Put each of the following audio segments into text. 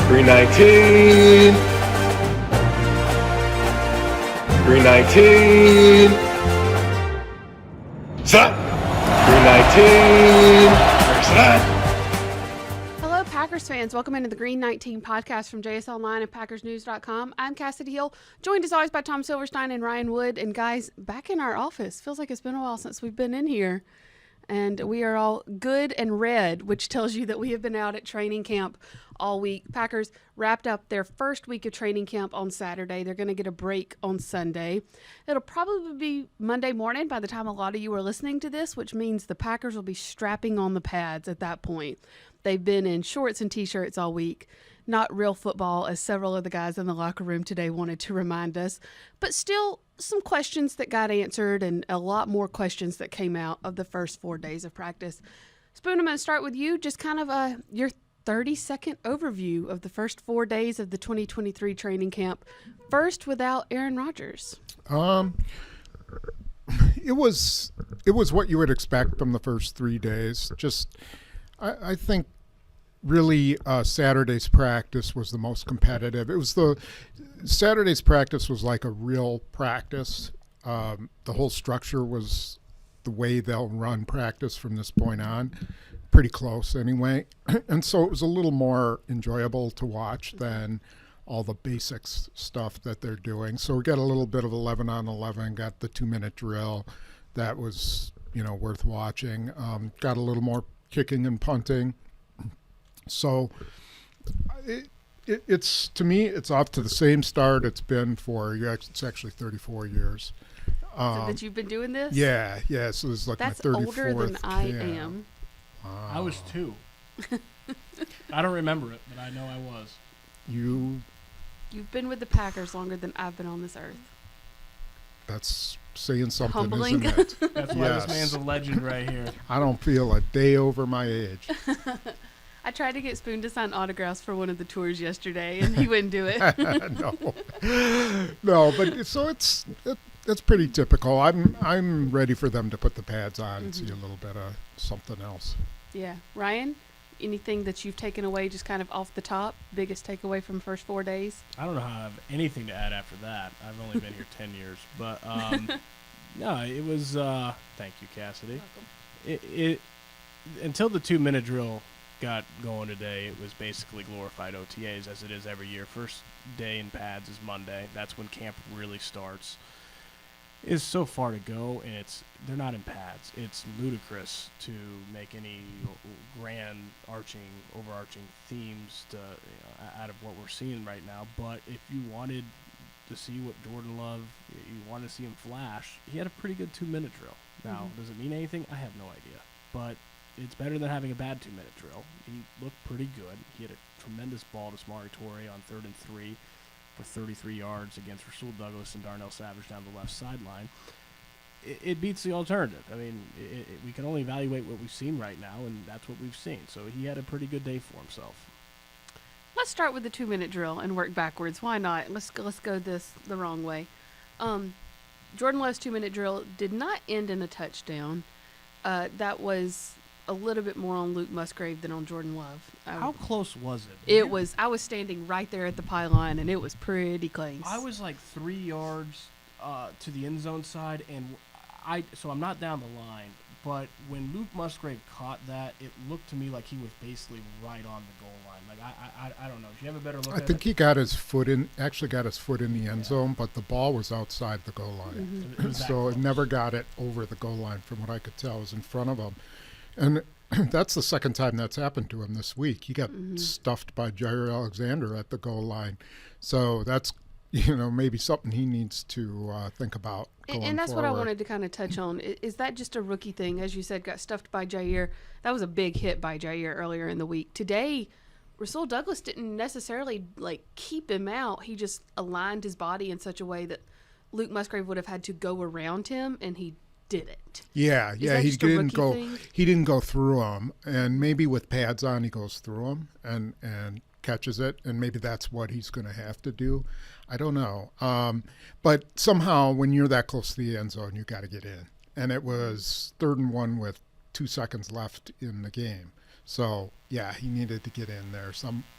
319. 319. Set. 319. Set. Hello, Packers fans. Welcome into the Green 19 podcast from JS Online and PackersNews.com. I'm Kassidy Hill, joined as always by Tom Silverstein and Ryan Wood. And guys, back in our office. Feels like it's been a while since we've been in here. And we are all good and red, which tells you that we have been out at training camp all week. Packers wrapped up their first week of training camp on Saturday. They're going to get a break on Sunday. It'll probably be Monday morning by the time a lot of you are listening to this, which means the Packers will be strapping on the pads at that point. They've been in shorts and T-shirts all week. Not real football, as several of the guys in the locker room today wanted to remind us. But still, some questions that got answered and a lot more questions that came out of the first 4 days of practice. Spoon, I'm going to start with you. Just kind of your 30-second overview of the first 4 days of the 2023 training camp. First, without Aaron Rodgers. It was what you would expect from the first 3 days. Just, I think, really Saturday's practice was the most competitive. Saturday's practice was like a real practice. The whole structure was the way they'll run practice from this point on, pretty close anyway. And so it was a little more enjoyable to watch than all the basics stuff that they're doing. So we got a little bit of 11 on 11, got the 2-minute drill. That was, worth watching. Got a little more kicking and punting. So it's to me, it's off to the same start it's been for, it's actually 34 years. So that you've been doing this? Yeah. So this is like That's my 34th older than I camp. am. I was 2. I don't remember it, but I know I was. You've been with the Packers longer than I've been on this earth. That's saying something, Humbling. isn't it? That's why this man's a legend right here. I don't feel a day over my age. I tried to get Spoon to sign autographs for one of the tours yesterday, and he wouldn't do it. No, but so it's pretty typical. I'm ready for them to put the pads on and see a little bit of something else. Yeah. Ryan, anything that you've taken away just kind of off the top, biggest takeaway from the first 4 days? I don't know how I have anything to add after that. I've only been here 10 years. But, no, it was thank you, Kassidy. It until the 2-minute drill got going today, it was basically glorified OTAs as it is every year. First day in pads is Monday. That's when camp really starts. Is so far to go, and they're not in pads. It's ludicrous to make any grand overarching themes out of what we're seeing right now. But if you wanted to see what Jordan Love, you wanted to see him flash, he had a pretty good 2-minute drill. Now, does it mean anything? I have no idea. But it's better than having a bad 2-minute drill. He looked pretty good. He had a tremendous ball to Samori Toure on 3rd and 3 for 33 yards against Rasul Douglas and Darnell Savage down the left sideline. It beats the alternative. I mean, we can only evaluate what we've seen right now, and that's what we've seen. So he had a pretty good day for himself. Let's start with the 2-minute drill and work backwards. Why not? Let's go this the wrong way. Jordan Love's 2-minute drill did not end in a touchdown. That was a little bit more on Luke Musgrave than on Jordan Love. How close was it? I was standing right there at the pylon, and it was pretty close. I was like 3 yards to the end zone side, and so I'm not down the line. But when Luke Musgrave caught that, it looked to me like he was basically right on the goal line. Like I don't know. Do you have a better look at it? I think he got his foot in the end zone, but the ball was outside the goal line. So it never got it over the goal line from what I could tell. It was in front of him. And that's the second time that's happened to him this week. He got stuffed by Jair Alexander at the goal line. So that's, maybe something he needs to think about going And that's forward. what I wanted to kind of touch on. Is that just a rookie thing? As you said, got stuffed by Jair. That was a big hit by Jair earlier in the week. Today, Rasul Douglas didn't necessarily, keep him out. He just aligned his body in such a way that Luke Musgrave would have had to go around him, and he didn't. Yeah, he didn't go. Thing? He didn't go through them, and maybe with pads on, he goes through them and catches it, and maybe that's what he's going to have to do. I don't know, but somehow when you're that close to the end zone, you got to get in, and it was 3rd and 1 with 2 seconds left in the game. So yeah, he needed to get in there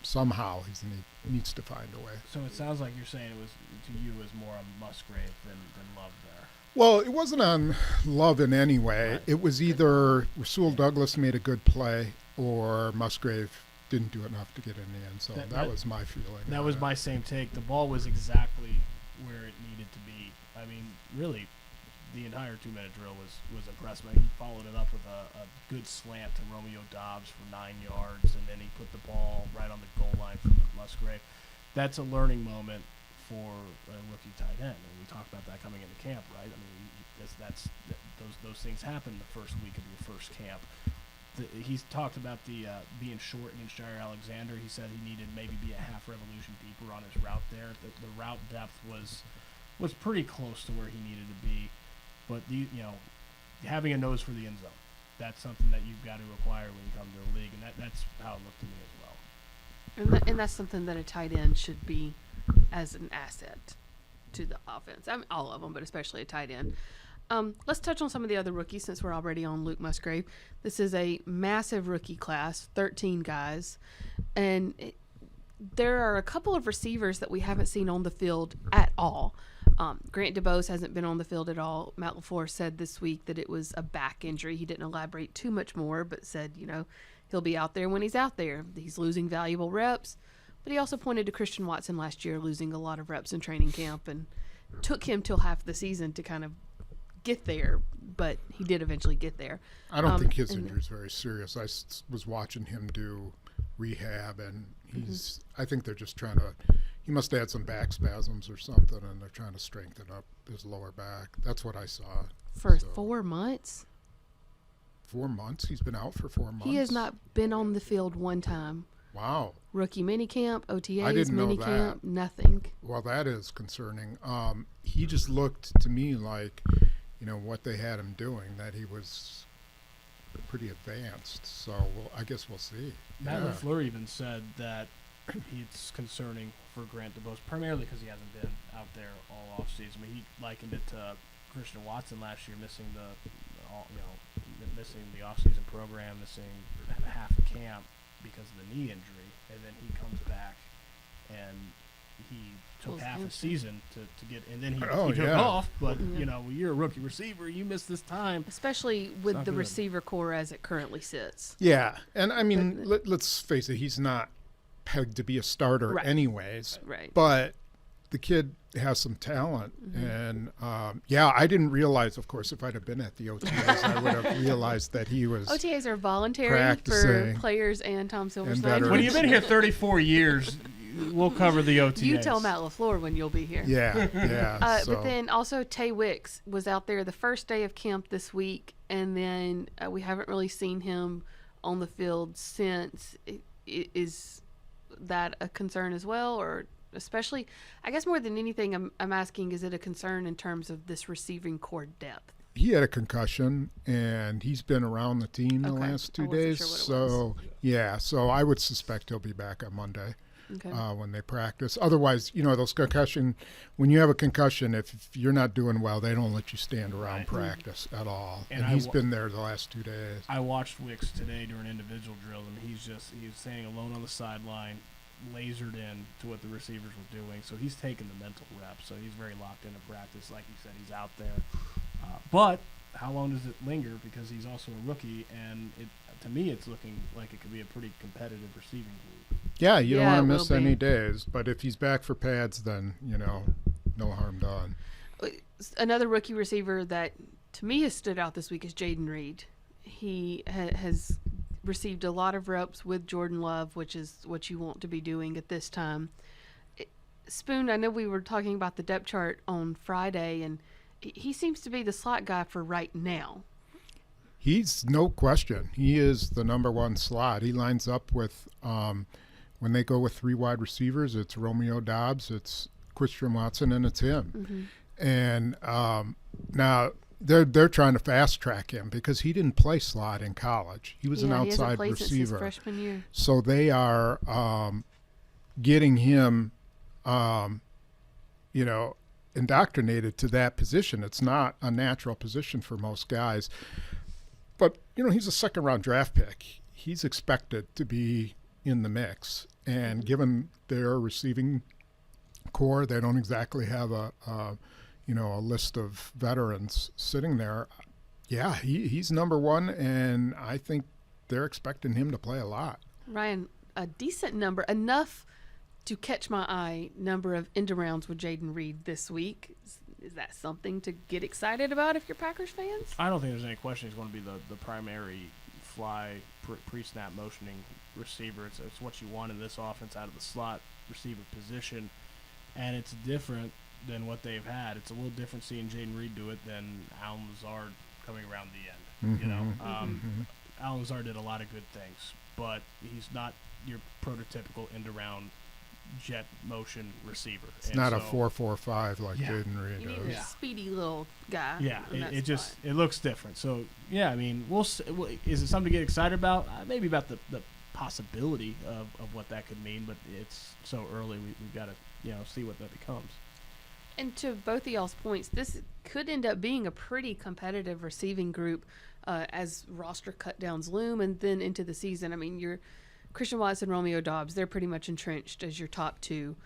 somehow. He needs to find a way. So it sounds like you're saying it was to you was more on Musgrave than Love there. Well, it wasn't on Love in any way. Right. It was either Rasul Douglas made a good play or Musgrave didn't do enough to get in the end zone. That was my feeling. That was my same take. The ball was exactly where it needed to be. I mean, really, the entire 2-minute drill was impressive. He followed it up with a good slant to Romeo Dobbs for 9 yards, and then he put the ball right on the goal line for Musgrave. That's a learning moment for a rookie tight end, and we talked about that coming into camp, right? I mean, those things happen the first week of your first camp. He's talked about the being short against Jair Alexander. He said he needed maybe be a half revolution deeper on his route there. The route depth was pretty close to where he needed to be, but having a nose for the end zone, that's something that you've got to acquire when you come to the league, and that's how it looked to me as well. And that's something that a tight end should be as an asset to the offense. I mean, all of them, but especially a tight end. Let's touch on some of the other rookies since we're already on Luke Musgrave. This is a massive rookie class, 13 guys. And there are a couple of receivers that we haven't seen on the field at all. Grant DeBose hasn't been on the field at all. Matt LaFleur said this week that it was a back injury. He didn't elaborate too much more, but said, he'll be out there when he's out there. He's losing valuable reps. But he also pointed to Christian Watson last year losing a lot of reps in training camp, and took him till half the season to kind of get there, but he did eventually get there. I don't think his injury is very serious. I was watching him do rehab, and I think they're just trying to, he must have had some back spasms or something, and they're trying to strengthen up his lower back. That's what I saw. For 4 months? 4 months? He's been out for 4 months? He has not been on the field one time. Wow. Rookie minicamp, OTAs, I didn't know minicamp, that. Nothing. Well, that is concerning. He just looked to me like, what they had him doing, that he was pretty advanced. So I guess we'll see. Matt LaFleur even said that it's concerning for Grant DeBose, primarily because he hasn't been out there all offseason. I mean, he likened it to Christian Watson last year, missing the offseason program, missing half of camp because of the knee injury, and then he comes back and he took half a season to get, and then he took off. But you're a rookie receiver, you miss this time, especially with the receiver core as it currently sits. Yeah, and I mean, let's face it, he's not pegged to be a starter anyways. Right. But the kid has some talent, and I didn't realize, of course, if I'd have been at the OTAs, I would have realized that he was. OTAs are voluntary practicing for players and Tom Silverstein. When you've been here 34 years, we'll cover the OTAs. You tell Matt LaFleur when you'll be here. Yeah. But then also Tay Wicks was out there the first day of camp this week, and then we haven't really seen him on the field since. Is that a concern as well, or especially, I guess more than anything, I'm asking, is it a concern in terms of this receiving core depth? He had a concussion, and he's been around the team the last 2 days. Sure so I would suspect he'll be back on Monday. Okay. When they practice. Otherwise, those when you have a concussion, if you're not doing well, they don't let you stand around practice at all. And he's been there the last 2 days. I watched Wicks today during individual drills, and he was standing alone on the sideline, lasered in to what the receivers were doing. So he's taking the mental reps. So he's very locked into practice. Like you said, he's out there. But how long does it linger? Because he's also a rookie, and to me, it's looking like it could be a pretty competitive receiving group. Yeah, you don't want to miss any days. But if he's back for pads, then, no harm done. Another rookie receiver that, to me, has stood out this week is Jaden Reed. He has received a lot of reps with Jordan Love, which is what you want to be doing at this time. Spoon, I know we were talking about the depth chart on Friday, and he seems to be the slot guy for right now. He's no question. He is the number one slot. He lines up with when they go with 3 wide receivers, it's Romeo Dobbs, it's Christian Watson, and it's him. And now they're trying to fast track him because he didn't play slot in college. He was an outside receiver. Since his freshman year. So they are getting him, indoctrinated to that position. It's not a natural position for most guys. But, he's a second-round draft pick. he's expected to be in the mix. And given their receiving core, they don't exactly have a list of veterans sitting there. Yeah, he's number one, and I think they're expecting him to play a lot. Ryan, a decent number, enough to catch my eye, number of end-arounds with Jaden Reed this week. Is that something to get excited about if you're Packers fans? I don't think there's any question he's going to be the primary fly pre-snap motioning receiver. It's what you want in this offense out of the slot receiver position, and it's different than what they've had. It's a little different seeing Jaden Reed do it than Alan Lazard coming around the end. Alan Lazard did a lot of good things, but he's not your prototypical end-around jet motion receiver. It's not a 4.45 like Jaden Reed you need does. a speedy little guy. Yeah, it looks different. So yeah, I mean, is it something to get excited about? Maybe about the possibility of what that could mean, but it's so early. We've got to see what that becomes. And to both of y'all's points, this could end up being a pretty competitive receiving group as roster cutdowns loom and then into the season. I mean, you're Christian Watson, Romeo Doubs, they're pretty much entrenched as your top two.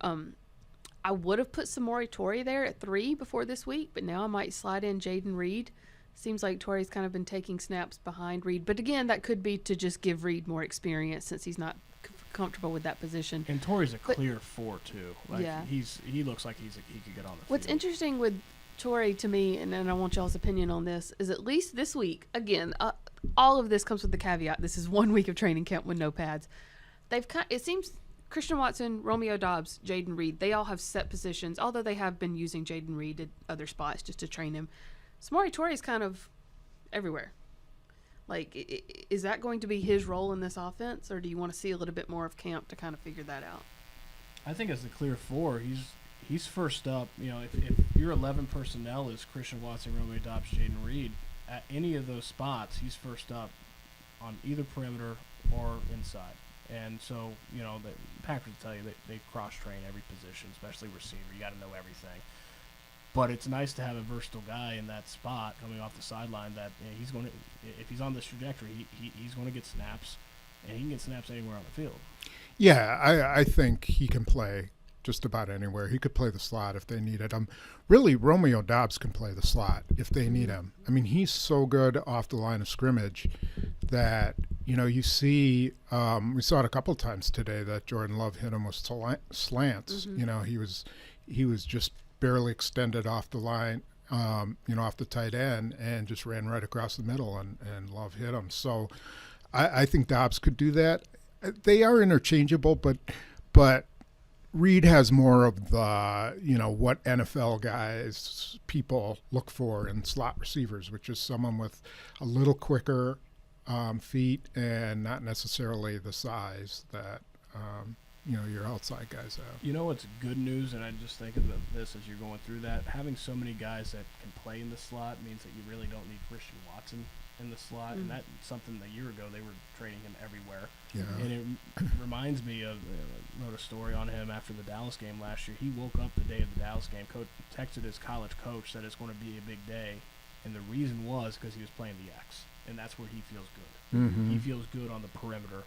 I would have put Samori Torrey there at 3 before this week, but now I might slide in Jaden Reed. Seems like Torrey's kind of been taking snaps behind Reed. But again, that could be to just give Reed more experience since he's not comfortable with that position. And Torrey's a clear 4 too. Yeah. He looks like he could get on the field. What's interesting with Torrey to me, and I want y'all's opinion on this, is at least this week, again, all of this comes with the caveat. This is 1 week of training camp with no pads. It seems Christian Watson, Romeo Doubs, Jaden Reed, they all have set positions, although they have been using Jaden Reed at other spots just to train him. Samori Torrey is kind of everywhere. Like, is that going to be his role in this offense, or do you want to see a little bit more of camp to kind of figure that out? I think as the clear 4, he's first up. If your 11 personnel is Christian Watson, Romeo Doubs, Jaden Reed, at any of those spots, he's first up on either perimeter or inside. And so, the Packers tell you they cross-train every position, especially receiver. You got to know everything. But it's nice to have a versatile guy in that spot coming off the sideline that he's going to, if he's on this trajectory, he's going to get snaps, and he can get snaps anywhere on the field. Yeah, I think he can play just about anywhere. He could play the slot if they needed him. Really, Romeo Doubs can play the slot if they need him. I mean, he's so good off the line of scrimmage that, you see, we saw it a couple of times today that Jordan Love hit him with slants. He was just barely extended off the line, off the tight end, and just ran right across the middle, and Love hit him. So I think Doubs could do that. They are interchangeable, but Reed has more of the, what NFL guys, people look for in slot receivers, which is someone with a little quicker feet and not necessarily the size that, your outside guys have. You know what's good news, and I just think of this as you're going through that, having so many guys that can play in the slot means that you really don't need Christian Watson in the slot, and that's something a year ago they were training him everywhere. Yeah. And it reminds me of, I wrote a story on him after the Dallas game last year. He woke up the day of the Dallas game, texted his college coach, said it's going to be a big day, and the reason was because he was playing the X, and that's where he feels good. Mm-hmm. He feels good on the perimeter,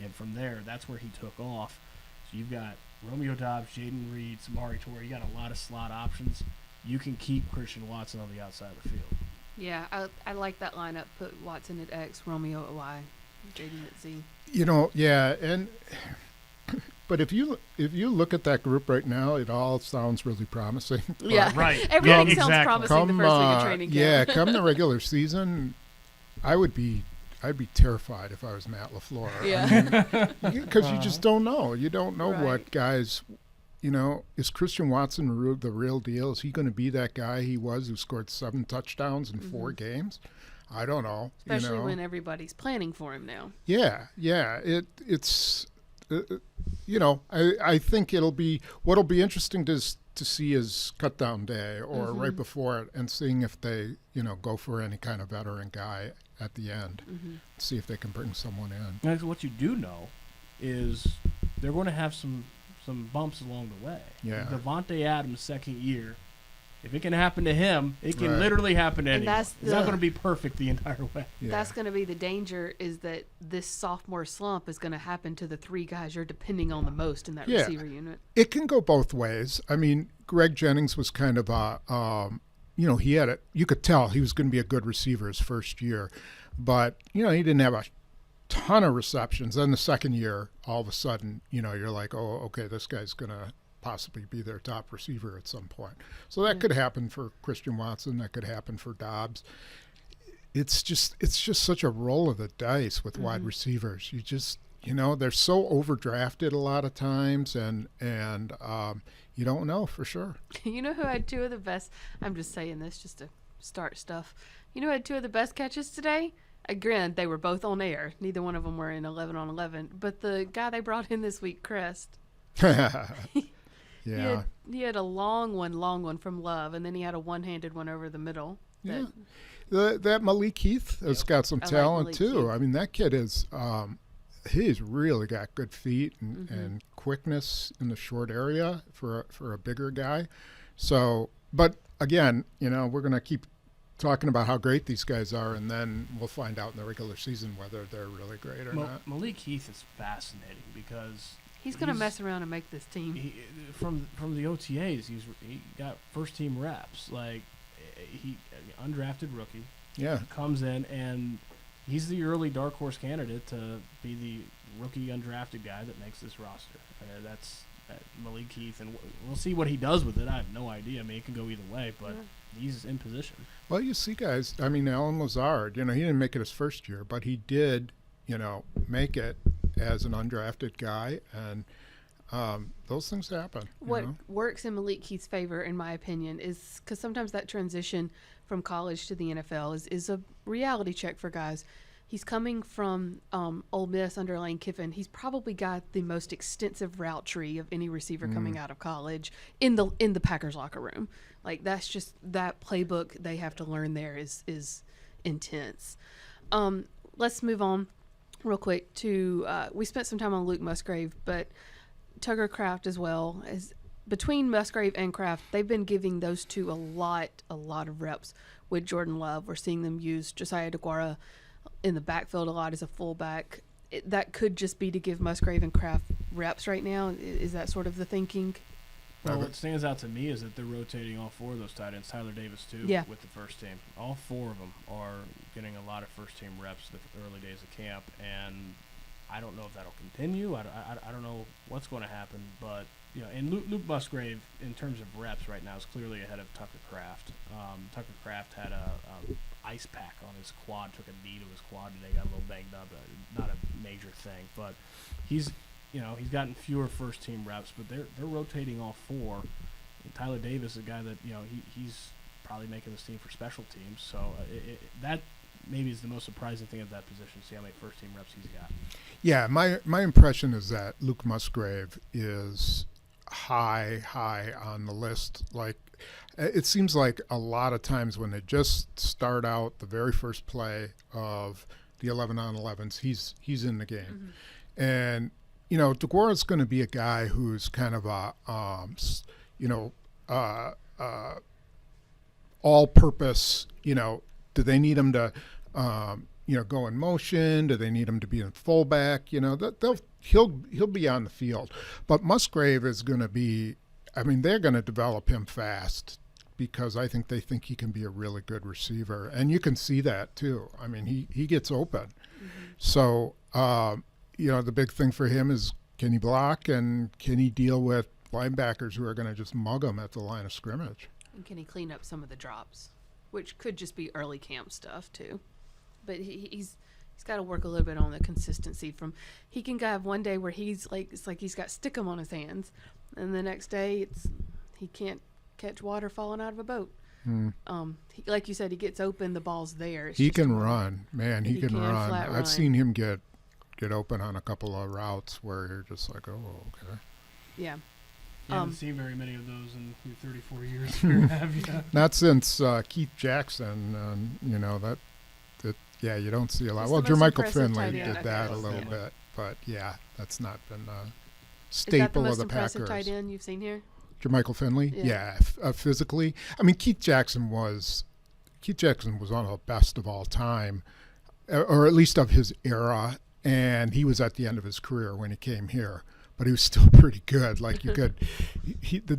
and from there, that's where he took off. So you've got Romeo Doubs, Jaden Reed, Samori Torrey. You got a lot of slot options. You can keep Christian Watson on the outside of the field. Yeah, I like that lineup. Put Watson at X, Romeo at Y, Jaden at Z. But if you look at that group right now, it all sounds really promising. Yeah, right. Everything sounds promising the first week of training camp. Yeah, come the regular season, I'd be terrified if I was Matt LaFleur. Yeah, because you just don't know. You don't know Right. what guys. Is Christian Watson the real deal? Is he going to be that guy he was who scored 7 touchdowns in 4 games? I don't know. especially when everybody's planning for him now. Yeah. It's. I think what'll be interesting to see is cut down day or right before it, and seeing if they go for any kind of veteran guy at the end, see if they can bring someone in. And what you do know is they're going to have some bumps along the way. Yeah. Devontae Adams' second year if it can happen to him, it can Right. literally happen to And anyone. that's It's not the- going to be perfect the entire way. Yeah. That's going to be the danger, is that this sophomore slump is going to happen to the three guys you're depending on the most in that Yeah. receiver unit. It can go both ways. I mean, Greg Jennings was kind of he had it. You could tell he was going to be a good receiver his first year, but he didn't have a ton of receptions. Then the second year, all of a sudden, you're like, oh, okay, this guy's going to possibly be their top receiver at some point. So that could happen for Christian Watson. That could happen for Dobbs. It's just such a roll of the dice with wide receivers. You just, they're so overdrafted a lot of times, and you don't know for sure. You know who had two of the best? I'm just saying this just to start stuff. You know who had two of the best catches today? Again, they were both on air. Neither one of them were in 11 on 11. But the guy they brought in this week, Crest, Yeah. he had a long one from Love, and then he had a one-handed one over the middle. Yeah. That Malik Heath has got some I like talent Malik too. Heath. I mean, that kid is he's really got good feet and quickness in the short area for a bigger guy. So, but again, we're going to keep talking about how great these guys are, and then we'll find out in the regular season whether they're really great or not. Malik Heath is fascinating because He's going to mess around and make this team. From the OTAs, he got first team reps. Like he undrafted rookie. Yeah. Comes in and he's the early dark horse candidate to be the rookie undrafted guy that makes this roster. That's Malik Heath, and we'll see what he does with it. I have no idea. I mean, it can go either way, but he's in position. Well, you see, guys. I mean, Alan Lazard. He didn't make it his first year, but he did. Make it as an undrafted guy, and those things happen. What works in Malik Heath's favor, in my opinion, is because sometimes that transition from college to the NFL is a reality check for guys. He's coming from Ole Miss under Lane Kiffin. He's probably got the most extensive route tree of any receiver coming out of college in the Packers locker room. Like, that's just that playbook they have to learn there is intense. Let's move on real quick to we spent some time on Luke Musgrave, but Tucker Kraft as well. As between Musgrave and Kraft, they've been giving those two a lot of reps with Jordan Love. We're seeing them use Josiah DeGuara in the backfield a lot as a fullback. That could just be to give Musgrave and Kraft reps right now. Is that sort of the thinking? Well, what stands out to me is that they're rotating all four of those tight ends, Tyler Davis too, with the first team. All four of them are getting a lot of first-team reps the early days of camp, and I don't know if that'll continue. I don't know what's going to happen, but and Luke Musgrave, in terms of reps right now, is clearly ahead of Tucker Kraft. Tucker Kraft had a ice pack on his quad, took a knee to his quad today, got a little banged up. Not a major thing, but he's gotten fewer first-team reps, but they're rotating all four. And Tyler Davis is a guy that he's probably making this team for special teams. So that maybe is the most surprising thing at that position. See how many first-team reps he's got. Yeah, my impression is that Luke Musgrave is high on the list. Like, it seems like a lot of times when they just start out the very first play of the 11 on 11s, he's in the game, and DeGuara's going to be a guy who's kind of a all-purpose. Do they need him to go in motion? Do they need him to be in fullback? He'll be on the field, but Musgrave is going to be. I mean, they're going to develop him fast because I think they think he can be a really good receiver, and you can see that too. I mean, he gets open, so the big thing for him is, can he block and can he deal with linebackers who are going to just mug him at the line of scrimmage? And can he clean up some of the drops, which could just be early camp stuff too? But he's got to work a little bit on the consistency. He can have one day where it's like he's got stickum on his hands, and the next day he can't catch water falling out of a boat. Like you said, he gets open, the ball's there. He can run, man. He can run. Flat I've seen him get open on a couple of routes where you're just like, oh, okay. Yeah. You haven't seen very many of those in your 34 years here, have you? Not since Keith Jackson. Yeah, you don't see a lot. He's Well, the most Jermichael impressive Finley tight end, did that a little Yeah. bit, but yeah, that's not been a Is that the staple most of the impressive Packers. tight end you've seen here? Jermichael Finley. Yeah. Physically. I mean, Keith Jackson was one of the best of all time, or at least of his era, and he was at the end of his career when he came here. But he was still pretty good. Like the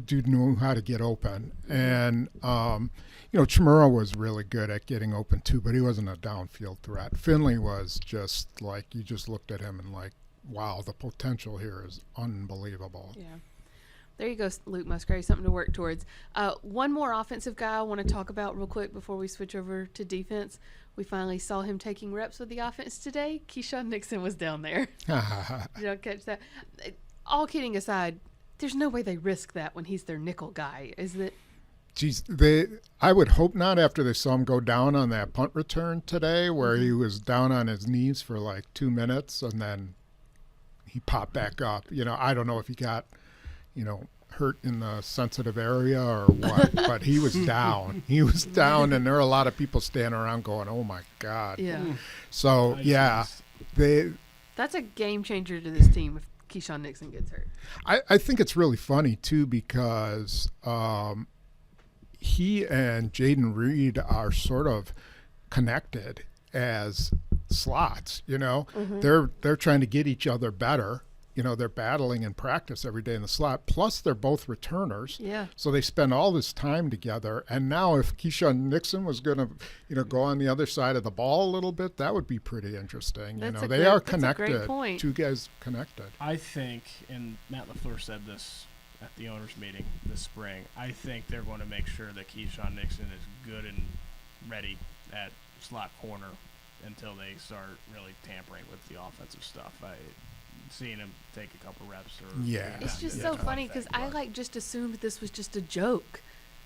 dude knew how to get open, and Chimura was really good at getting open too, but he wasn't a downfield threat. Finley was just like, you just looked at him and like, wow, the potential here is unbelievable. Yeah. There you go, Luke Musgrave, something to work towards. One more offensive guy I want to talk about real quick before we switch over to defense. We finally saw him taking reps with the offense today. Keyshawn Nixon was down there. Did y'all catch that? All kidding aside, there's no way they risk that when he's their nickel guy, is it? Geez, I would hope not after they saw him go down on that punt return today where he was down on his knees for like 2 minutes and then he popped back up. I don't know if he got, hurt in the sensitive area or what, but he was down. He was down, and there are a lot of people standing around going, oh, my God. Yeah. So, that's a game changer to this team if Keyshawn Nixon gets hurt. I think it's really funny, too, because he and Jaden Reed are sort of connected as slots, They're trying to get each other better. They're battling in practice every day in the slot. Plus, they're both returners. Yeah. So they spend all this time together. And now if Keyshawn Nixon was going to, go on the other side of the ball a little bit, that would be pretty interesting. They are connected. That's a great point. Two guys connected. I think, and Matt LaFleur said this at the owners' meeting this spring, I think they're going to make sure that Keyshawn Nixon is good and ready at slot corner until they start really tampering with the offensive stuff. Seeing him take a couple reps. It's just so funny because I just assumed this was just a joke,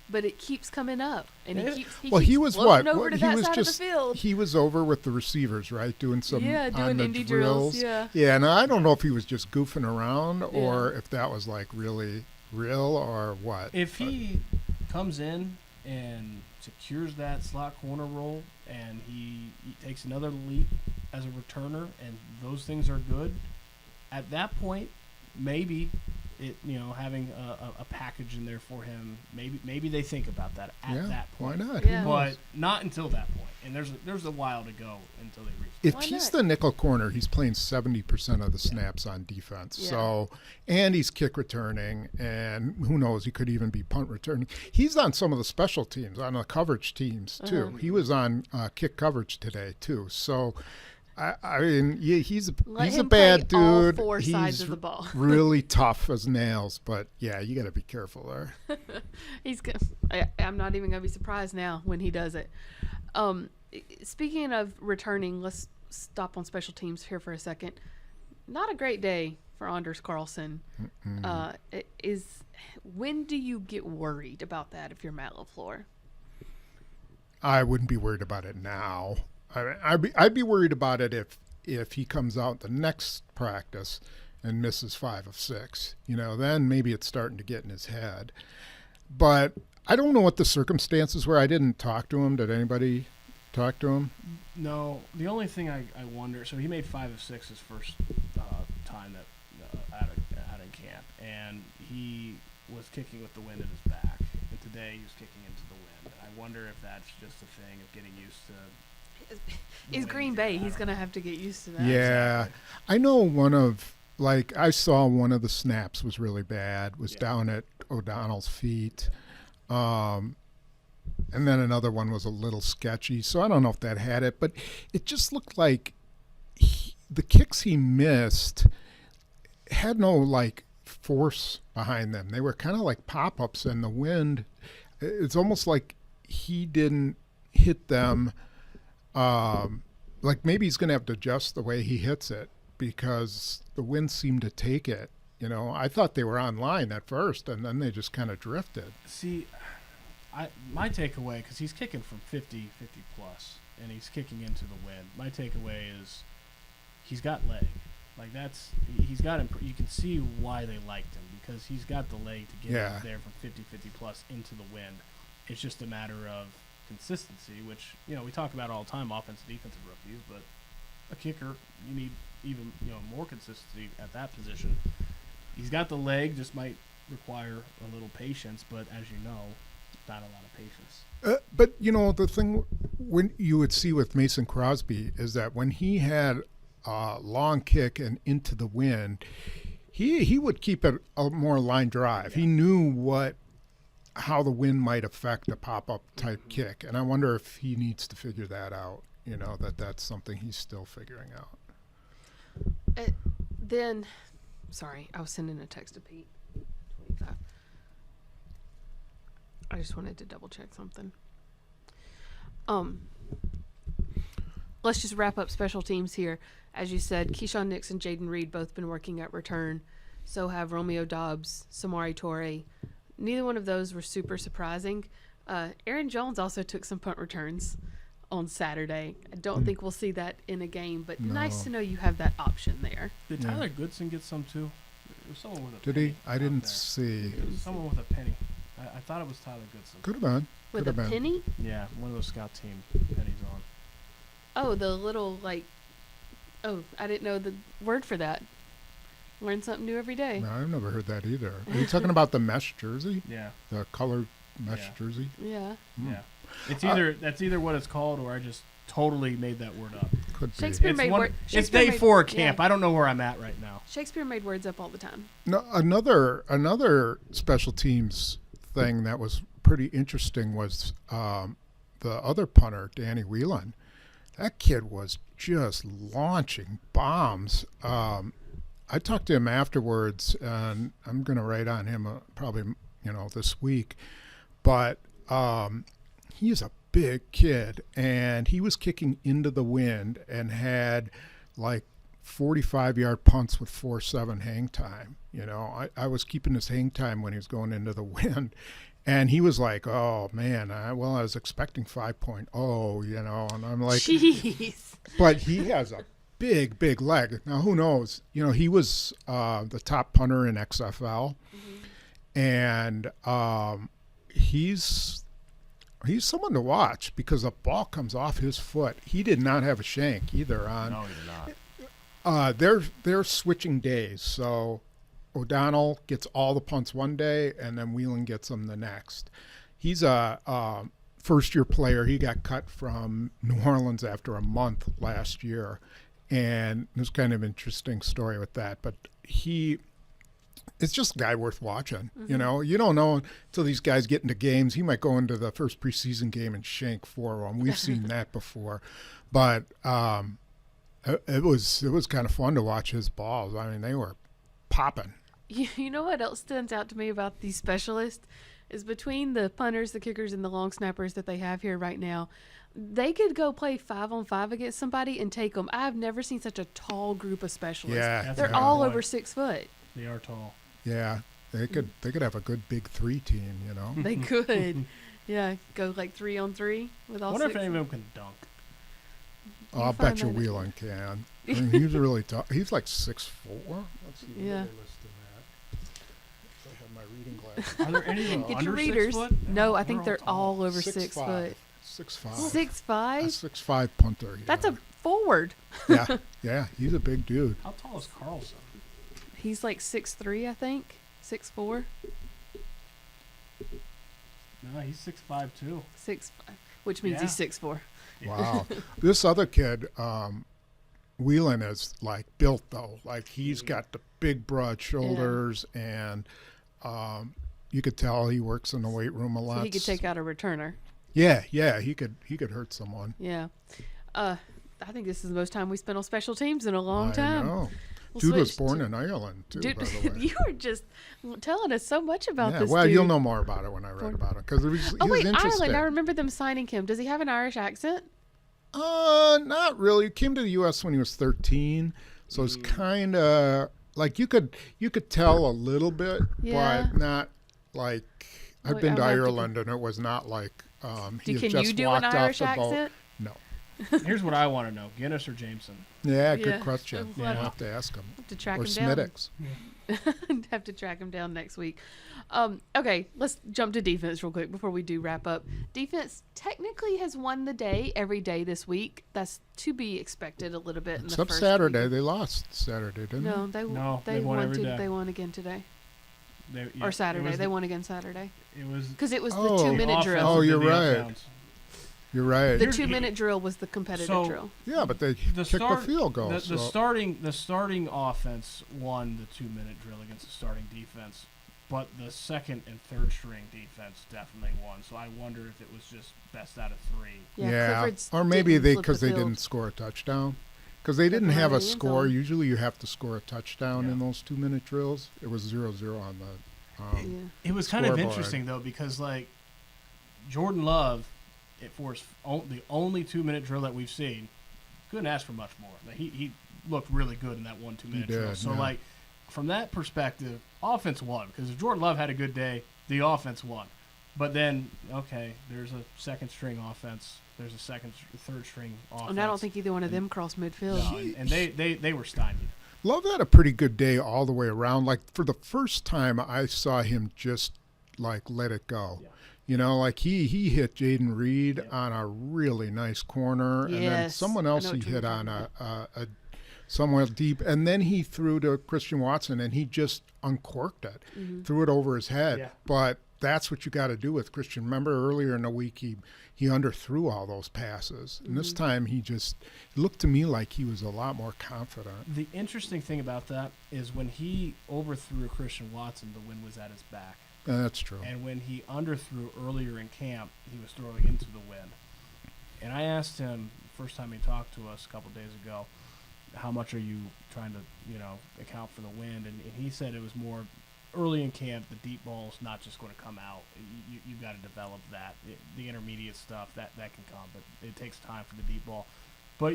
but it keeps coming up, and he was over to that side of the field. He was over with the receivers, right, doing some doing indie drills. Yeah, and I don't know if he was just goofing around or if that was like really real or what. If he comes in and secures that slot corner role and he takes another leap as a returner and those things are good, at that point, maybe having a package in there for him. Maybe they think about that at that point. Why not? Yeah. But not until that point. And there's a while to go until they reach. If he's the nickel corner, he's playing 70% of the snaps on defense. Yeah. So, and he's kick returning, and who knows, he could even be punt returning. He's on some of the special teams, on the coverage teams too. He was on kick coverage today too. So. I mean, he's a bad dude. All four sides of the ball. Really tough as nails, but you got to be careful there. He's good. I'm not even gonna be surprised now when he does it. Speaking of returning, let's stop on special teams here for a second. Not a great day for Anders Carlson. When do you get worried about that if you're Matt LaFleur? I wouldn't be worried about it now. I'd be worried about it if he comes out the next practice and misses 5 of 6. Then maybe it's starting to get in his head. But I don't know what the circumstances were. I didn't talk to him. Did anybody talk to him? No. The only thing I wonder, so he made 5 of 6 his first time out in camp, and he was kicking with the wind at his back. And today he was kicking into the wind. And I wonder if that's just a thing of getting used to. Is Green Bay. He's going to have to get used to that. Yeah. I know I saw one of the snaps was really bad, was down at O'Donnell's feet. And then another one was a little sketchy. So I don't know if that had it, but it just looked like the kicks he missed had no force behind them. They were kind of like pop-ups in the wind. It's almost like he didn't hit them. Maybe he's going to have to adjust the way he hits it because the wind seemed to take it. I thought they were on line at first, and then they just kind of drifted. See, my takeaway, because he's kicking from 50 plus, and he's kicking into the wind. My takeaway is he's got leg. He's got him. You can see why they liked him because he's got the leg to get him there from 50 plus into the wind. It's just a matter of consistency, which we talk about all the time, offensive, defensive rookies, but a kicker, you need even more consistency at that position. He's got the leg, just might require a little patience, but as you know, not a lot of patience. But the thing when you would see with Mason Crosby is that when he had a long kick and into the wind, he would keep it a more line drive. He knew how the wind might affect a pop-up type kick, and I wonder if he needs to figure that out. That's something he's still figuring out. Sorry, I was sending a text to Pete. 25. I just wanted to double check something. Let's just wrap up special teams here. As you said, Keyshawn Nix and Jaden Reed both been working at return. So have Romeo Dobbs, Samari Torre. Neither one of those were super surprising. Aaron Jones also took some punt returns on Saturday. I don't think we'll see that in a game, but nice to know you have that option there. Did Tyler Goodson get some too? It was someone with a Did penny he? I didn't see. It was someone with a penny. I thought it was Tyler Goodson. Could have been. With Could a have been. penny? Yeah, one of those scout team pennies on. Oh, the little, I didn't know the word for that. Learn something new every day. No, I've never heard that either. Are you talking about the mesh jersey? Yeah. The colored mesh jersey? Yeah. Yeah. It's that's either what it's called, or I just totally made that word up. Could be. Shakespeare made words. It's day 4 of camp. Yeah. I don't know where I'm at right now. Shakespeare made words up all the time. No, another special teams thing that was pretty interesting was the other punter, Danny Whelan. That kid was just launching bombs. I talked to him afterwards, and I'm going to write on him probably this week. But he is a big kid, and he was kicking into the wind and had like 45-yard punts with 4.7 hang time. I was keeping his hang time when he was going into the wind. And he was like, "Oh man, I was expecting 5.0, and I'm like, jeez." But he has a big leg. Now who knows? He was the top punter in XFL, and he's someone to watch because the ball comes off his foot. He did not have a shank either. No, he did not. They're switching days, so O'Donnell gets all the punts one day, and then Whelan gets them the next. He's a first-year player. He got cut from New Orleans after a month last year, and there's kind of an interesting story with that. But it's just a guy worth watching. You don't know until these guys get into games. He might go into the first preseason game and shank 4 of them. We've seen that before. But it was kind of fun to watch his balls. I mean, they were popping. You know what else stands out to me about these specialists is between the punters, the kickers, and the long snappers that they have here right now, they could go play 5-on-5 against somebody and take them. I've never seen such a tall group of specialists. Yeah, they're all over 6 foot. They are tall. Yeah, they could have a good big 3 team. They could. Yeah, go like 3-on-3 with all. I wonder 6. if any of them can dunk. Oh, I'll bet you Whelan can. I mean, he's really tall. He's like 6'4". Let's see. Yeah. I have my reading glasses. Are there any of them Get under your readers. 6 foot? No, I think they're tall. all over 6 foot. 6'5". 6'5". A 6'5" punter. Yeah. That's a forward. yeah, he's a big dude. How tall is Carlson? He's like 6'3", I think. 6'4". No, he's 6'5" too. 6'5", which means he's 6'4". Wow. This other kid, Whelan, is like built though. Like he's got the big broad shoulders, and you could tell he works in the weight room a lot. So he could take out a returner. Yeah, he could hurt someone. Yeah. I think this is the most time we spent on special teams in a long time. I know. We'll Dude was switch born in Ireland too, Dude, by the way. you were just telling us so much about this well, dude. you'll know more about it when I write about it because he was interesting. Ireland! I remember them signing him. Does he have an Irish accent? Not really. He came to the U.S. when he was 13, so it's kind of like you could tell a little bit, but not like I've been to Ireland and it was not like he had Can just you do walked an off Irish the boat. accent? No. Here's what I want to know: Guinness or Jameson? Yeah, good question. Yeah. I'll have to ask him. Have to track Or him down. Smittix. Have to track him down next week. Okay, let's jump to defense real quick before we do wrap up. Defense technically has won the day every day this week. That's to be expected a little bit. Except in the first Saturday. week. They lost Saturday, didn't No, they? they won every day. They won again today. Or Saturday. They won again Saturday. It was because it was the 2-minute drill. Oh, you're right. You're right. The 2-minute drill was the competitive drill. Yeah, but they kicked the field goal. The starting offense won the 2-minute drill against the starting defense, but the second and third string defense definitely won. So I wonder if it was just best out of 3. Yeah, or maybe because they didn't score a touchdown. Because they didn't have a score. Usually you have to score a touchdown in those 2-minute drills. It was 0-0 on the It was kind of interesting, though, because, like, Jordan Love, for the only 2-minute drill that we've seen, couldn't ask for much more. Like, he looked really good in that 2-minute drill. So, like, from that perspective, offense won. Because if Jordan Love had a good day, the offense won. But then, okay, there's a second-string offense. There's a third-string offense. And I don't think either one of them crossed midfield. No, and they were stymied. Love had a pretty good day all the way around. Like, for the first time, I saw him just, like, let it go. Yeah. You know, like, he hit Jaden Reed on a really nice corner. And then someone else he hit on a somewhere deep. And then he threw to Christian Watson, and he just uncorked it. Mm-hmm. Threw it over his head. Yeah. But that's what you got to do with Christian. Remember earlier in the week he underthrew all those passes. And this time it looked to me like he was a lot more confident. The interesting thing about that is when he overthrew Christian Watson, the wind was at his back. That's true. And when he underthrew earlier in camp, he was throwing into the wind. And I asked him, first time he talked to us a couple days ago, how much are you trying to, account for the wind? And he said it was more early in camp, the deep ball's not just going to come out. You've got to develop that. The intermediate stuff, that can come, but it takes time for the deep ball. But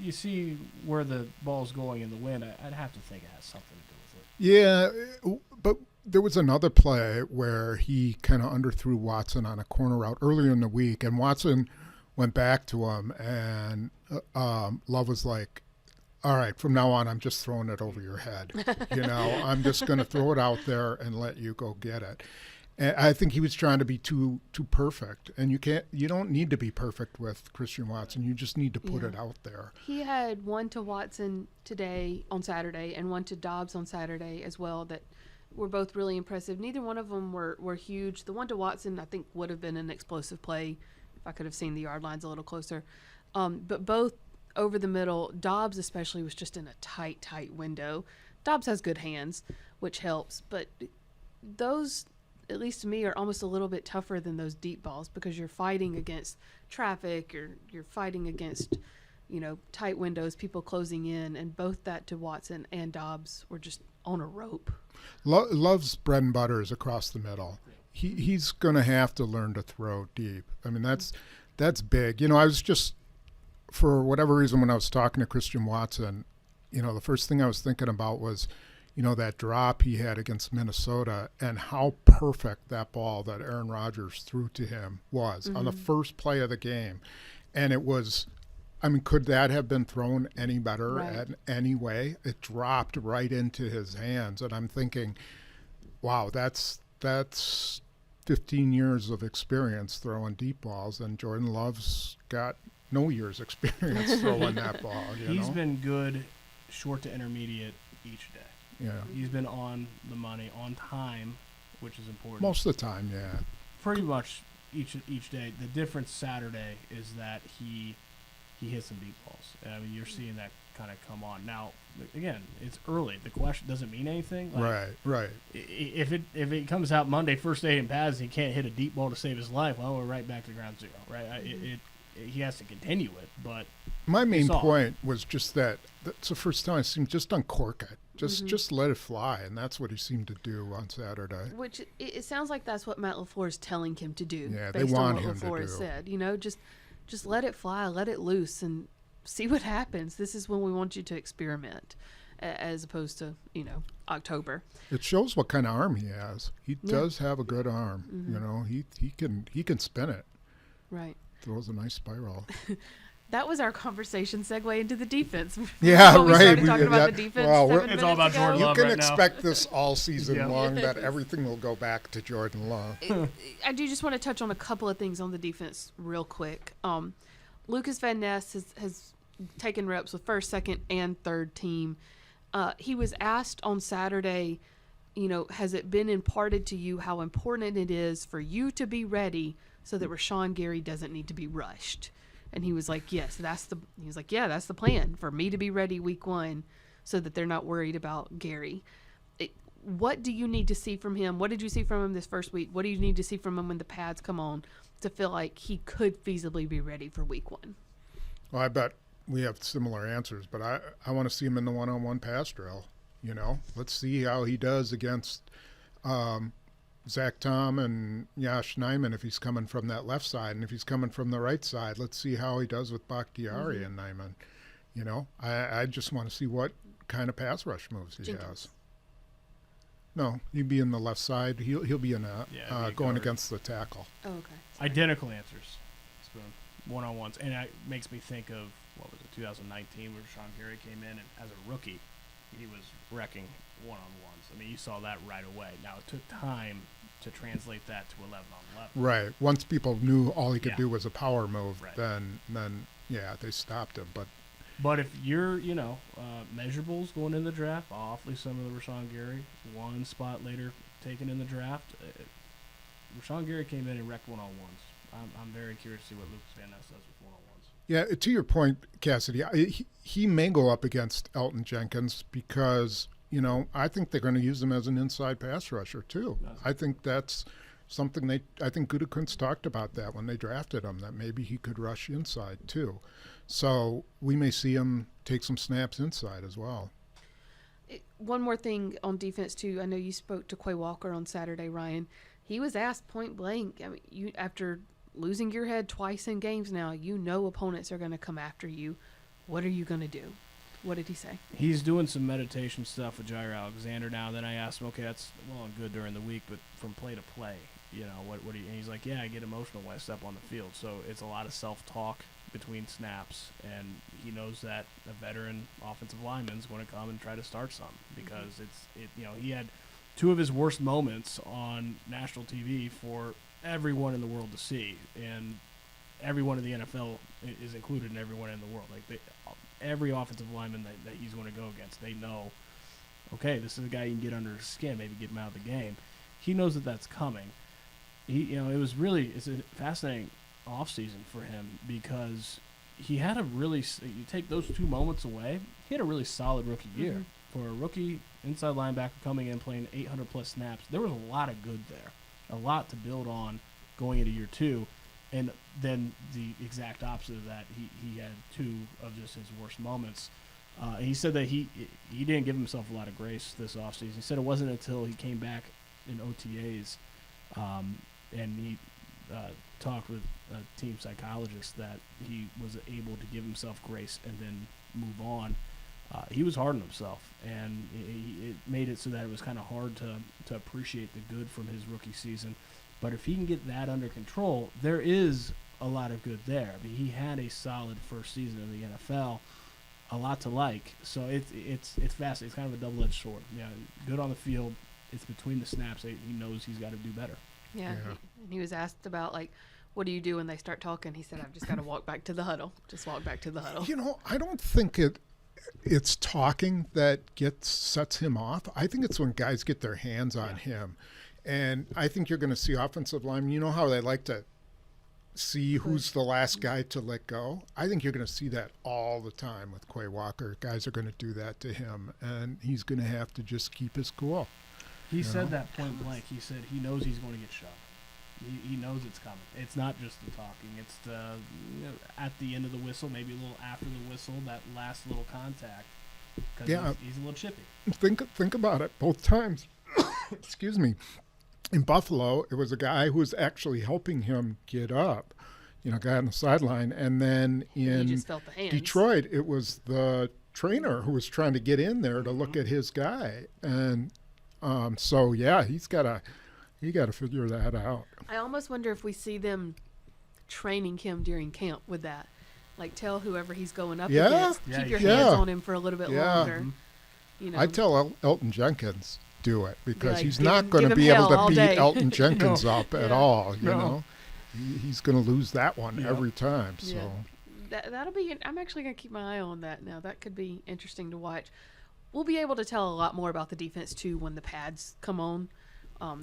you see where the ball's going in the wind, I'd have to think it has something to do with it. Yeah, but there was another play where he kind of underthrew Watson on a corner route earlier in the week, and Watson went back to him, and Love was like, all right, from now on, I'm just throwing it over your head. I'm just going to throw it out there and let you go get it. And I think he was trying to be too perfect, and you don't need to be perfect with Christian Watson. You just need to put it out there. He had one to Watson today on Saturday and one to Dobbs on Saturday as well that were both really impressive. Neither one of them were huge. The one to Watson, I think, would have been an explosive play if I could have seen the yard lines a little closer. But both over the middle, Dobbs especially was just in a tight window. Dobbs has good hands, which helps, but those, at least to me, are almost a little bit tougher than those deep balls because you're fighting against traffic or you're fighting against, tight windows, people closing in, and both that to Watson and Dobbs were just on a rope. Love's bread and butter is across the middle. He's going to have to learn to throw deep. I mean, that's big. I was just, for whatever reason, when I was talking to Christian Watson, the first thing I was thinking about was, that drop he had against Minnesota and how perfect that ball that Aaron Rodgers threw to him was on the first play of the game. And it was, could that have been thrown any better in any way? It dropped right into his hands. And I'm thinking, wow, that's 15 years of experience throwing deep balls, and Jordan Love's got no years experience throwing that ball. He's been good short to intermediate each day. Yeah. He's been on the money, on time, which is important. Most of the time, yeah. Pretty much each day. The difference Saturday is that he hits some deep balls. You're seeing that kind of come on. Now, again, it's early. The question doesn't mean anything. Right. If it comes out Monday, first day in pads, and he can't hit a deep ball to save his life, well, we're right back to ground zero, right? He has to continue it, but my main point was just that's the first time I seen him just uncork it. Just let it fly, and that's what he seemed to do on Saturday. Which it sounds like that's what Matt LaFleur is telling him to do. Yeah, they want him to do. LaFleur said, just let it fly, let it loose, and see what happens. This is when we want you to experiment, as opposed to October. It shows what kind of arm he has. He does have a good arm. Mm-hmm. He can spin it. Right. Throws a nice spiral. That was our conversation segue into the defense. Yeah, we right. started talking about the defense. Well, it's all about Jordan Love. Love. You can right expect now. this all season long that everything will go back to Jordan Love. I do just want to touch on a couple of things on the defense real quick. Lucas Van Ness has taken reps with first, second, and third team. He was asked on Saturday has it been imparted to you how important it is for you to be ready so that Rashawn Gary doesn't need to be rushed? And he was like, yes, that's the plan, for me to be ready week 1 so that they're not worried about Gary. What do you need to see from him? What did you see from him this first week? What do you need to see from him when the pads come on to feel like he could feasibly be ready for week 1? Well, I bet we have similar answers, but I want to see him in the one-on-one pass drill. Let's see how he does against Zach Tom and Yash Nyman if he's coming from that left side. And if he's coming from the right side, let's see how he does with Bakhtiari and Nyman. I just want to see what kind of pass rush moves he has. No, he'd be in the left side. He'll be in going against the tackle. Oh, okay. Sorry. Identical answers. One-on-ones. And it makes me think of, 2019 where Sean Gary came in, and as a rookie, he was wrecking one-on-ones. I mean, you saw that right away. Now, it took time to translate that to 11-on-11. Right. Once people knew all he could do was a power move, then they stopped him. But if you're, measurables going in the draft, awfully similar to Rashawn Gary, one spot later taken in the draft, Rashawn Gary came in and wrecked one-on-ones. I'm very curious to see what Lucas Van Ness does with one-on-ones. Yeah, to your point, Kassidy, he may go up against Elton Jenkins because, I think they're going to use him as an inside pass rusher too. I think that's something I think Gutekunst talked about that when they drafted him, that maybe he could rush inside too. So we may see him take some snaps inside as well. One more thing on defense too. I know you spoke to Quay Walker on Saturday, Ryan. He was asked point blank. I mean, after losing your head twice in games now, opponents are going to come after you. What are you going to do? What did he say? He's doing some meditation stuff with Jair Alexander now. Then I asked him, okay, that's well and good during the week, but from play to play, what do you? And he's like, yeah, I get emotional when I step on the field. So it's a lot of self-talk between snaps, and he knows that a veteran offensive lineman is going to come and try to start some because he had 2 of his worst moments on national TV for everyone in the world to see, and everyone in the NFL is included in everyone in the world. Like every offensive lineman that he's going to go against, they know, okay, this is a guy you can get under his skin, maybe get him out of the game. He knows that that's coming. It's a fascinating offseason for him because he had you take those 2 moments away, he had a really solid rookie year. For a rookie inside linebacker coming in playing 800-plus snaps, there was a lot of good there. A lot to build on going into year 2, and then the exact opposite of that, he had 2 of just his worst moments. He said that he didn't give himself a lot of grace this offseason. He said it wasn't until he came back in OTAs and he talked with a team psychologist that he was able to give himself grace and then move on. He was hard on himself, and it made it so that it was kind of hard to appreciate the good from his rookie season. But if he can get that under control, there is a lot of good there. I mean, he had a solid first season in the NFL, a lot to like. So it's fascinating. It's kind of a double-edged sword. Yeah, good on the field. It's between the snaps. He knows he's got to do better. Yeah. He was asked about, what do you do when they start talking? He said, I've just got to walk back to the huddle. Just walk back to the huddle. I don't think it's talking that sets him off. I think it's when guys get their hands on him. And I think you're going to see offensive linemen. You know how they like to see who's the last guy to let go? I think you're going to see that all the time with Quay Walker. Guys are going to do that to him, and he's going to have to just keep his cool. He said that point blank. He said he knows he's going to get shoved. He knows it's coming. It's not just the talking. It's the at the end of the whistle, maybe a little after the whistle, that last little contact. Because he's a little chippy. Think about it. Both times, excuse me, in Buffalo, it was a guy who was actually helping him get up, guy on the sideline. And then in Detroit, it was the trainer who was trying to get in there to look at his guy. And he's got to figure that out. I almost wonder if we see them training him during camp with that. Tell whoever he's going up against, keep your hands on him for a little bit longer. I tell Elton Jenkins do it because he's not going to be able to beat Elton Jenkins up at all. He's going to lose that one every time. So that'll be. I'm actually going to keep my eye on that now. That could be interesting to watch. we'll be able to tell a lot more about the defense too when the pads come on.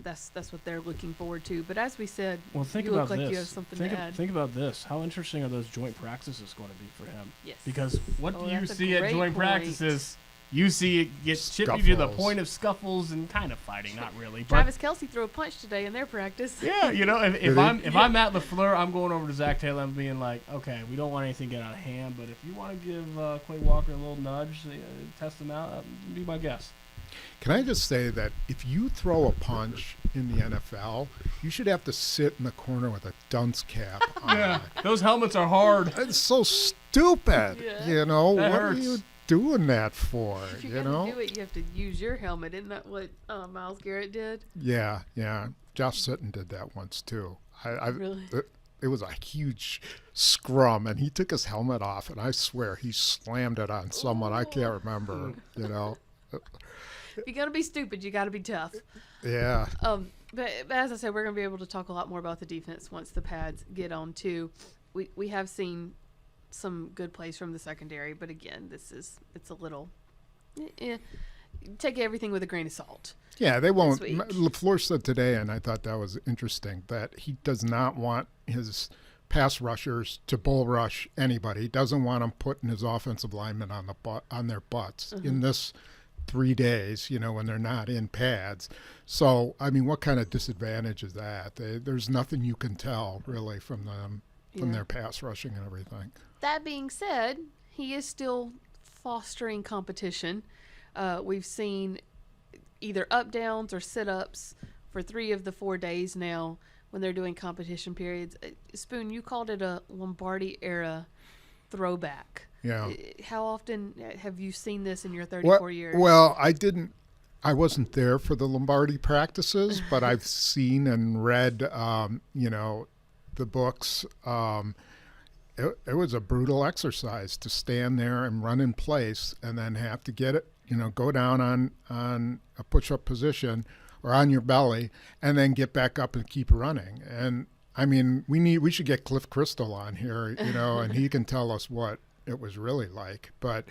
That's what they're looking forward to. But as we said, Well, think you about look like this. you have something think to add. Think about this. How interesting are those joint practices going to be for him? Yes. Because what do you that's a see at great joint point. practices? You see it get chippy to the Scuffles. point of scuffles and kind of fighting, not really. But Travis Kelce threw a punch today in their practice. yeah, you know, if I'm Matt LaFleur, I'm going over to Zach Taylor and being like, okay, we don't want anything to get out of hand, but if you want to give Quay Walker a little nudge, test him out, be my guest. Can I just say that if you throw a punch in the NFL, you should have to sit in the corner with a dunce cap on. Yeah, those helmets are hard. It's so stupid. Yeah. You know, That what hurts. are you doing that for? If you're You gonna know? do it, you have to use your helmet. Isn't that what Myles Garrett did? Yeah. Josh Sitton did that once too. Really? It was a huge scrum, and he took his helmet off, and I swear he slammed it on someone. I can't remember. You know. If you're gonna be stupid, you got to be tough. Yeah. But as I said, we're gonna be able to talk a lot more about the defense once the pads get on too. We have seen some good plays from the secondary, but again, it's a little. Take everything with a grain of salt. Yeah, they won't. week. LaFleur said today, and I thought that was interesting, that he does not want his pass rushers to bull rush anybody. He doesn't want them putting his offensive linemen on their butts in this 3 days, you know, when they're not in pads. So, I mean, what kind of disadvantage is that? There's nothing you can tell, really, from them, from their pass rushing and everything. That being said, he is still fostering competition. We've seen either up downs or sit ups for 3 of the 4 days now when they're doing competition periods. Spoon, you called it a Lombardi era throwback. Yeah. How often have you seen this in your 34 years? Well, I wasn't there for the Lombardi practices, but I've seen and read, you know, the books. It was a brutal exercise to stand there and run in place and then have to get it, you know, go down on a push-up position or on your belly and then get back up and keep running. And I mean, we should get Cliff Crystal on here, you know, and he can tell us what it was really like. But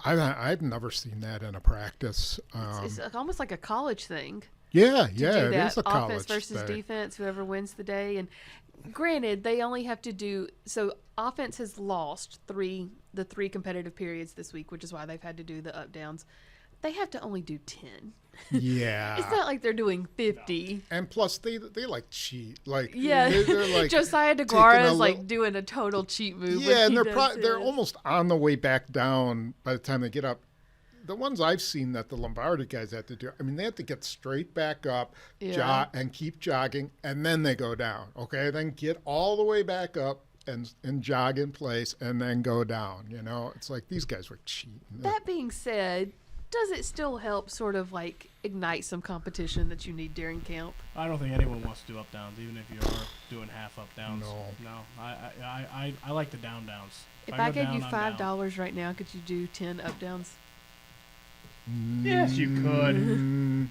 I've never seen that in a practice. It's almost like a college thing. Yeah, To yeah, do it that is a college offense versus thing. defense, whoever wins the day. And granted, they only have to do so. Offense has lost the three competitive periods this week, which is why they've had to do the up downs. They have to only do 10. Yeah. It's not like they're doing 50. And plus, they like cheat. Like Yeah, they're like Josiah taking DeGuara a is like little- doing a total cheat move. Yeah, when and he they're does they're his. almost on the way back down by the time they get up. The ones I've seen that the Lombardi guys had to do, I mean, they have to get straight back up, Yeah. and keep jogging, and then they go down. Okay, then get all the way back up and jog in place, and then go down. You know, it's like these guys were cheating. That being said, does it still help sort of like ignite some competition that you need during camp? I don't think anyone wants to do up downs, even if you are doing half up downs. No. I like the down downs. If go I gave down, you I'm $5 down. right now, could you do 10 up downs? Yes, you could. Mm,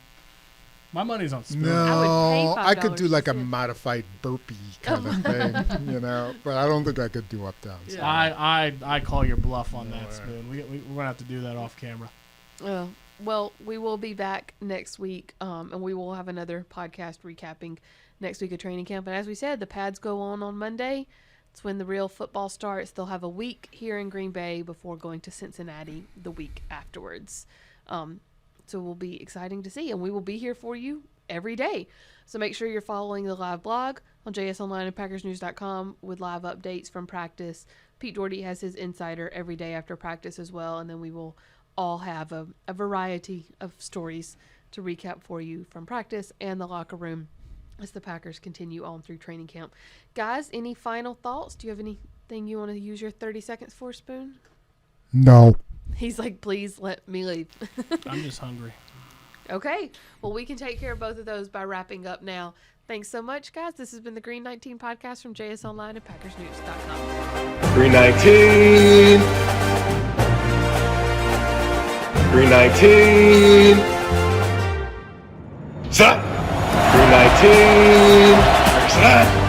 My money's on Spoon. no, pay I could do $5 like a to sit. modified burpee kind of thing, you know. But I don't think I could do up downs. Yeah. I call your bluff on No that, way. Spoon. We're gonna have to do that off camera. Well, we will be back next week, and we will have another podcast recapping next week of training camp. And as we said, the pads go on Monday. It's when the real football starts. They'll have a week here in Green Bay before going to Cincinnati the week afterwards. So it will be exciting to see, and we will be here for you every day. So make sure you're following the live blog on JSOnline and PackersNews.com with live updates from practice. Pete Doherty has his insider every day after practice as well, and then we will all have a variety of stories to recap for you from practice and the locker room as the Packers continue on through training camp. Guys, any final thoughts? Do you have anything you want to use your 30 seconds for, Spoon? No. He's like, please let me leave. I'm just hungry. Okay. Well, we can take care of both of those by wrapping up now. Thanks so much, guys. This has been the Green 19 podcast from JS Online and PackersNews.com. Green 19. Green 19. Set. Green 19. Set.